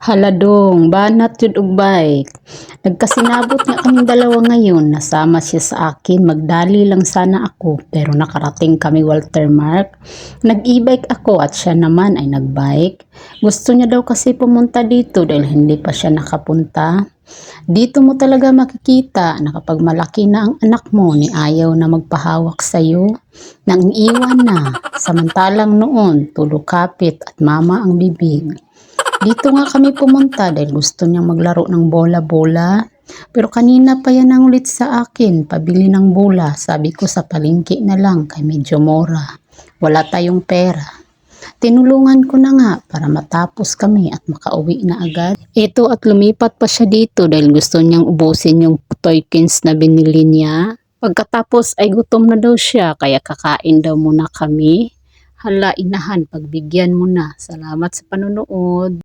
Haladong, banat jud og bike. Nagkasinabot nga kaming dalawa ngayon, nasama siya sa akin, magdali lang sana ako pero nakarating kami Walter Mark. Nag-e-bike ako at siya naman ay nagbike. Gusto niya daw kasi pumunta dito dahil hindi pa siya nakapunta. Dito mo talaga makikita na kapag malaki na ang anak mo ni ayaw na magpahawak sa'yo, nang iwan na, samantalang noon tulog kapit at mama ang bibig. Dito nga kami pumunta dahil gusto niyang maglaro ng bola-bola. Pero kanina pa yan ang ulit sa akin, pabili ng bola. Sabi ko sa palengke na lang kay medyo mura. Wala tayong pera. Tinulungan ko na nga para matapos kami at makauwi na agad. Ito at lumipat pa siya dito dahil gusto niyang ubusin yung toykins na binili niya. Pagkatapos ay gutom na daw siya kaya kakain daw muna kami. Hala inahan, pagbigyan mo na. Salamat sa panonood.